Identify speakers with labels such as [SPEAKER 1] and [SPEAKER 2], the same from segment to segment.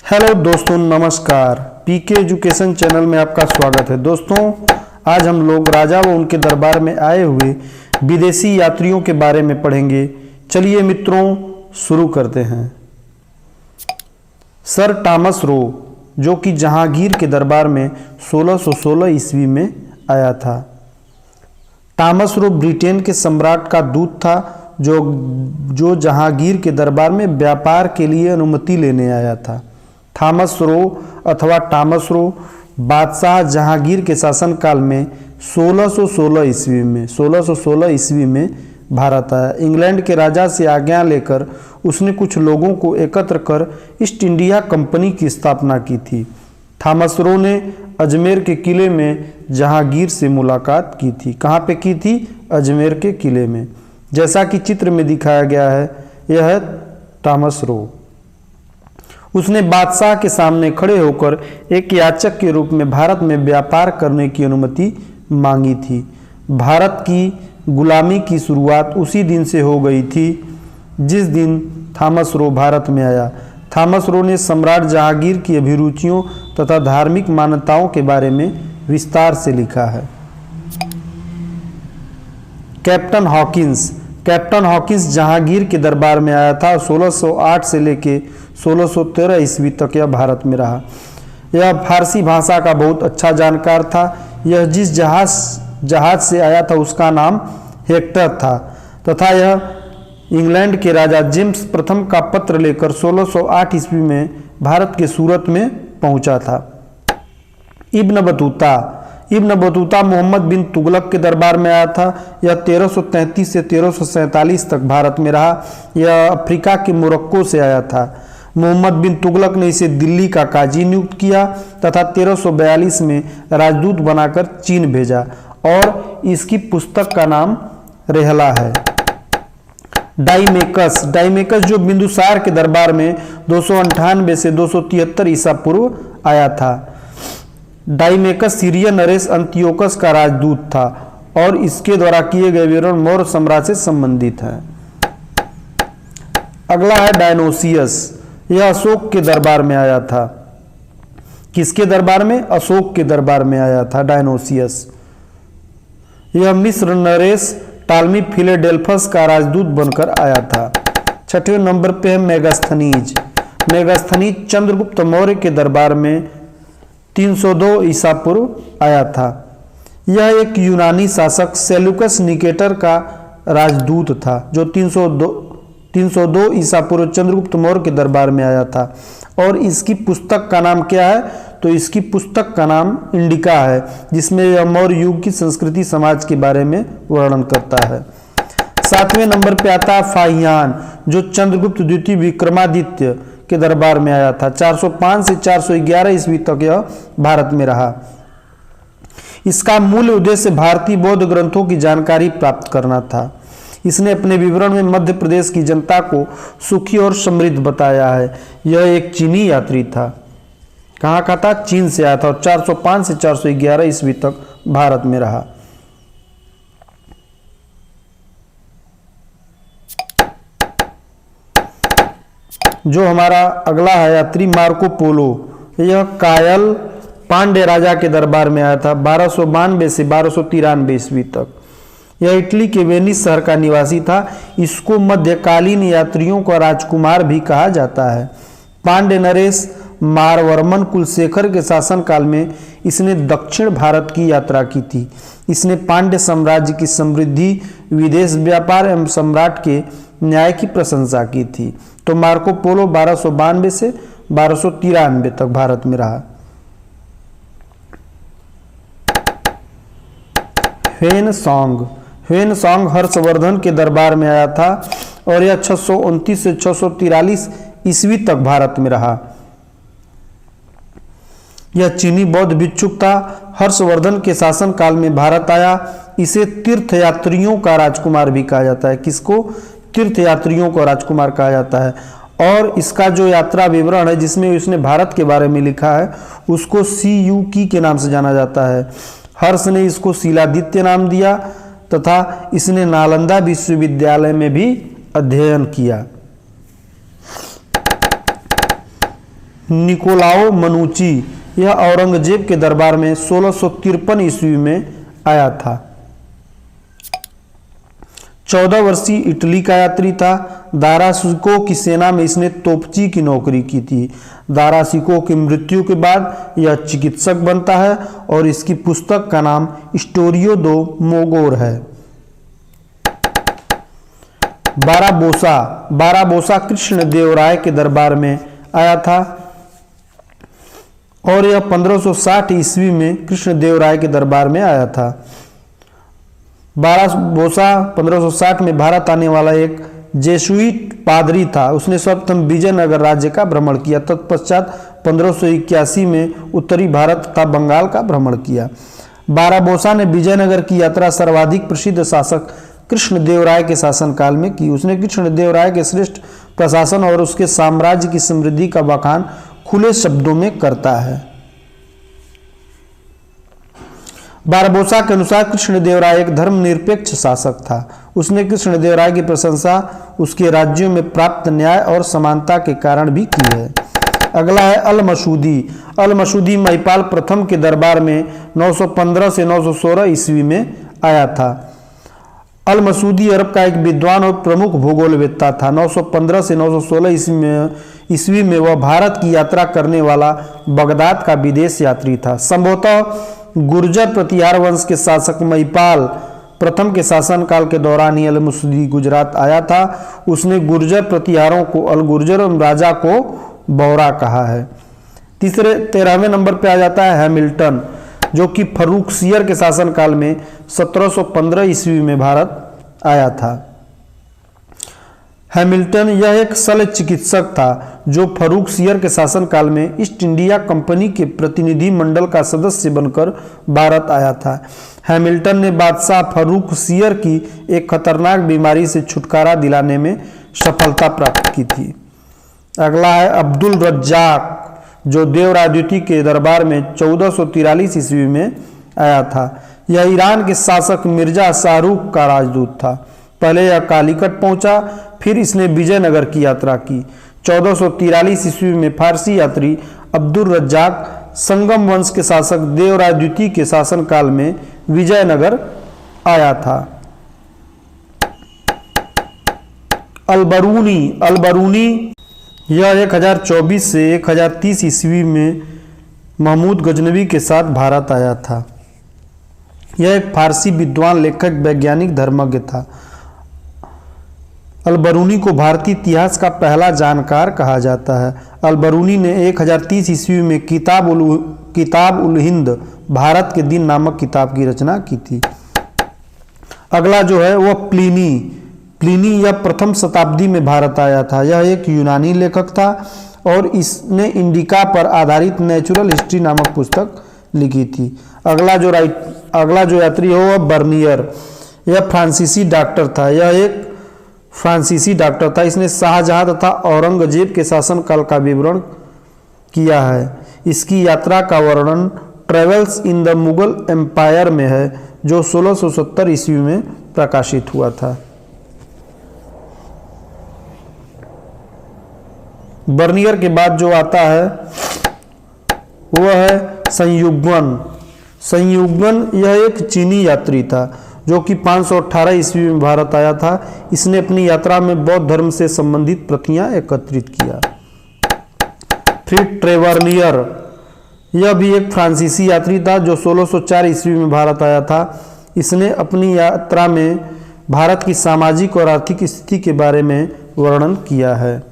[SPEAKER 1] Hello दोस्तों, नमस्कार। पीके education channel में आपका स्वागत है। दोस्तों, आज हम लोग राजा व उनके दरबार में आए हुए विदेशी यात्रियों के बारे में पढ़ेंगे। चलिए मित्रों, शुरू करते हैं। सर टॉमस रो, जो कि जहांगीर के दरबार में 1616 ईस्वी में आया था। टॉमस रो ब्रिटेन के सम्राट का दूत था जो जहांगीर के दरबार में व्यापार के लिए अनुमति लेने आया था। थॉमस रो अथवा टॉमस रो बादशाह जहांगीर के शासनकाल में 1616 ईस्वी में भारत आया। इंग्लैंड के राजा से आज्ञा लेकर उसने कुछ लोगों को एकत्र कर ईस्ट इंडिया कंपनी की स्थापना की थी। थॉमस रो ने अजमेर के किले में जहांगीर से मुलाकात की थी। कहाँ पे की थी? अजमेर के किले में। जैसा कि चित्र में दिखाया गया है, यह है टॉमस रो। उसने बादशाह के सामने खड़े होकर एक याचक के रूप में भारत में व्यापार करने की अनुमति मांगी थी। भारत की गुलामी की शुरुआत उसी दिन से हो गई थी जिस दिन थॉमस रो भारत में आया। थॉमस रो ने सम्राट जहांगीर की अभिरुचियों तथा धार्मिक मान्यताओं के बारे में विस्तार से लिखा है। कैप्टन हॉकिंस जहांगीर के दरबार में आया था। 1608 से लेकर 1613 ईस्वी तक यह भारत में रहा। यह फारसी भाषा का बहुत अच्छा जानकार था। यह जिस जहाज से आया था उसका नाम हेक्टर था तथा यह इंग्लैंड के राजा जेम्स प्रथम का पत्र लेकर 1608 ईस्वी में भारत के सूरत में पहुंचा था। इब्न बतूता मोहम्मद बिन तुगलक के दरबार में आया था। यह 1333 से 1347 तक भारत में रहा। यह अफ्रीका के मोरक्को से आया था। मोहम्मद बिन तुगलक ने इसे दिल्ली का काजी नियुक्त किया तथा 1342 में राजदूत बनाकर चीन भेजा और इसकी पुस्तक का नाम रेहला है। डाइमेकस जो बिंदुसार के दरबार में 298 से 273 ईसा पूर्व आया था। डाइमेकस सीरिया नरेश अंतियोकस का राजदूत था और इसके द्वारा किए गए विवरण मौर्य साम्राज्य से संबंधित है। अगला है डायनोसियस। यह अशोक के दरबार में आया था। किसके दरबार में? अशोक के दरबार में आया था डायनोसियस। यह मिस्र नरेश टालमी फिलेडेल्फस का राजदूत बनकर आया था। छठवें नंबर पे है मेगास्थनीज चंद्रगुप्त मौर्य के दरबार में 302 ईसा पूर्व आया था। यह एक यूनानी शासक सेल्यूकस निकेटर का राजदूत था जो 302 ईसा पूर्व चंद्रगुप्त मौर्य के दरबार में आया था। और इसकी पुस्तक का नाम क्या है? तो इसकी पुस्तक का नाम इंडिका है, जिसमें यह मौर्य युग की संस्कृति समाज के बारे में वर्णन करता है। 7वें नंबर पे आता है फाहियान, जो चंद्रगुप्त द्वितीय विक्रमादित्य के दरबार में आया था। 405 से 411 ईस्वी तक यह भारत में रहा। इसका मूल उद्देश्य भारतीय बौद्ध ग्रंथों की जानकारी प्राप्त करना था। इसने अपने विवरण में मध्य प्रदेश की जनता को सुखी और समृद्ध बताया है। यह एक चीनी यात्री था। कहाँ का था? चीन से आया था और 405 से 411 ईस्वी तक भारत में रहा। जो हमारा अगला है यात्री मार्को पोलो। यह कायल पांड्य राजा के दरबार में आया था 1292 से 1293 ईस्वी तक। यह इटली के वेनिस शहर का निवासी था। इसको मध्यकालीन यात्रियों का राजकुमार भी कहा जाता है। पांड्य नरेश मारवर्मन कुलशेखर के शासनकाल में इसने दक्षिण भारत की यात्रा की थी। इसने पांड्य साम्राज्य की समृद्धि, विदेश व्यापार एवं सम्राट के न्याय की प्रशंसा की थी। तो मार्को पोलो 1292 से 1293 तक भारत में रहा। ह्वेनसांग हर्षवर्धन के दरबार में आया था और यह 629 से 643 ईस्वी तक भारत में रहा। यह चीनी बौद्ध भिक्षुक था। हर्षवर्धन के शासन काल में भारत आया। इसे तीर्थयात्रियों का राजकुमार भी कहा जाता है। किसको? तीर्थयात्रियों का राजकुमार कहा जाता है। और इसका जो यात्रा विवरण है जिसमें इसने भारत के बारे में लिखा है उसको CUK के नाम से जाना जाता है। हर्ष ने इसको शिलादित्य नाम दिया तथा इसने नालंदा विश्वविद्यालय में भी अध्ययन किया। निकोलाओ मनुची, यह औरंगजेब के दरबार में 1653 ईस्वी में आया था। 14 वर्षीय इटली का यात्री था। दारा शिकोह की सेना में इसने तोपची की नौकरी की थी। दारा शिकोह की मृत्यु के बाद यह चिकित्सक बनता है और इसकी पुस्तक का नाम स्टोरियो दो मोगोर है। बाराबोसा कृष्ण देव राय के दरबार में आया था और यह 1560 ईस्वी में कृष्ण देव राय के दरबार में आया था। बाराबोसा 1560 में भारत आने वाला एक जेसुइट पादरी था। उसने सर्वप्रथम विजयनगर राज्य का भ्रमण किया। तत्पश्चात 1581 में उत्तरी भारत तथा बंगाल का भ्रमण किया। बाराबोसा ने विजयनगर की यात्रा सर्वाधिक प्रसिद्ध शासक कृष्णदेव राय के शासनकाल में की। उसने कृष्णदेव राय के श्रेष्ठ प्रशासन और उसके साम्राज्य की समृद्धि का बखान खुले शब्दों में करता है। बारबोसा के अनुसार कृष्णदेव राय एक धर्मनिरपेक्ष शासक था। उसने कृष्णदेव राय की प्रशंसा उसके राज्यों में प्राप्त न्याय और समानता के कारण भी की है। अगला है अल मसूदी। अल मसूदी महिपाल प्रथम के दरबार में 915 से 916 ईस्वी में आया था। अल मसूदी अरब का एक विद्वान और प्रमुख भूगोलवेत्ता था। 915 से 916 ईस्वी में वह भारत की यात्रा करने वाला बगदाद का विदेश यात्री था। संभवतः गुर्जर प्रतिहार वंश के शासक महिपाल प्रथम के शासनकाल के दौरान ही अल मसूदी गुजरात आया था। उसने गुर्जर प्रतिहारों को अल गुर्जर राजा को बौरा कहा है। 13वें नंबर पे आ जाता है हैमिल्टन, जो कि फर्रुखसियर के शासनकाल में 1715 ईस्वी में भारत आया था। हैमिल्टन यह एक शल्य चिकित्सक था जो फर्रुखसियर के शासनकाल में ईस्ट इंडिया कंपनी के प्रतिनिधि मंडल का सदस्य बनकर भारत आया था। हैमिल्टन ने बादशाह फर्रुखसियर की एक खतरनाक बीमारी से छुटकारा दिलाने में सफलता प्राप्त की थी। अगला है अब्दुल रज्जाक, जो देवराय द्वितीय के दरबार में 1443 ईस्वी में आया था। यह ईरान के शासक मिर्जा शाहरुख का राजदूत था। पहले यह कालीकट पहुंचा, फिर इसने विजयनगर की यात्रा की। 1443 ईस्वी में फारसी यात्री अब्दुल रज्जाक संगम वंश के शासक देवराय द्वितीय के शासनकाल में विजयनगर आया था। अलबरूनी यह 1024 से 1030 ईस्वी में महमूद गजनवी के साथ भारत आया था। यह एक फारसी विद्वान, लेखक, वैज्ञानिक, धर्मज्ञ था। अलबरूनी को भारतीय इतिहास का पहला जानकार कहा जाता है। अलबरूनी ने 1030 ईस्वी में किताब उल हिंद भारत के दिन नामक किताब की रचना की थी। अगला जो है वह प्लिनी यह प्रथम शताब्दी में भारत आया था। यह एक यूनानी लेखक था और इसने इंडिका पर आधारित नेचुरल हिस्ट्री नामक पुस्तक लिखी थी। अगला जो यात्री हो वह बर्नियर, यह फ्रांसीसी डॉक्टर था। यह एक फ्रांसीसी डॉक्टर था। इसने शाहजहां तथा औरंगजेब के शासनकाल का विवरण किया है। इसकी यात्रा का वर्णन travels in the Mughal empire में है, जो 1670 ईस्वी में प्रकाशित हुआ था। बर्नियर के बाद जो आता है वह है संयुग्मन। यह एक चीनी यात्री था जो कि 518 ईस्वी में भारत आया था। इसने अपनी यात्रा में बौद्ध धर्म से संबंधित प्रतियां एकत्रित किया। फिर ट्रेवर्नियर, यह भी एक फ्रांसीसी यात्री था जो 1604 ईस्वी में भारत आया था। इसने अपनी यात्रा में भारत की सामाजिक और आर्थिक स्थिति के बारे में वर्णन किया है।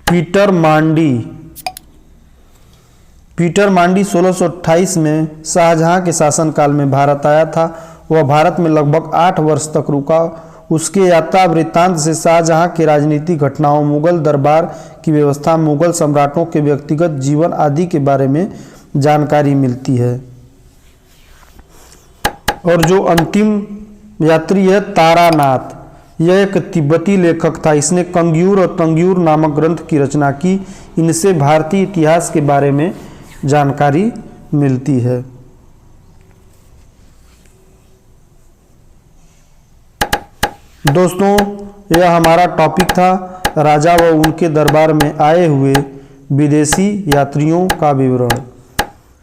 [SPEAKER 1] पीटर मांडी 1628 में शाहजहां के शासनकाल में भारत आया था। वह भारत में लगभग 8 वर्ष तक रुका। उसके यात्रा वृत्तांत से शाहजहां के राजनीतिक घटनाओं, मुगल दरबार की व्यवस्था, मुगल सम्राटों के व्यक्तिगत जीवन आदि के बारे में जानकारी मिलती है। और जो अंतिम यात्री है तारानाथ, यह एक तिब्बती लेखक था। इसने कंग्यूर और तंग्यूर नामक ग्रंथ की रचना की। इनसे भारतीय इतिहास के बारे में जानकारी मिलती है। दोस्तों, यह हमारा टॉपिक था राजा व उनके दरबार में आए हुए विदेशी यात्रियों का विवरण।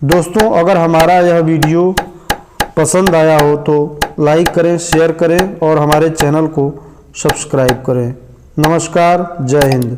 [SPEAKER 1] दोस्तों, अगर हमारा यह वीडियो पसंद आया हो तो लाइक करें, शेयर करें और हमारे चैनल को सब्सक्राइब करें। नमस्कार, जय हिंद।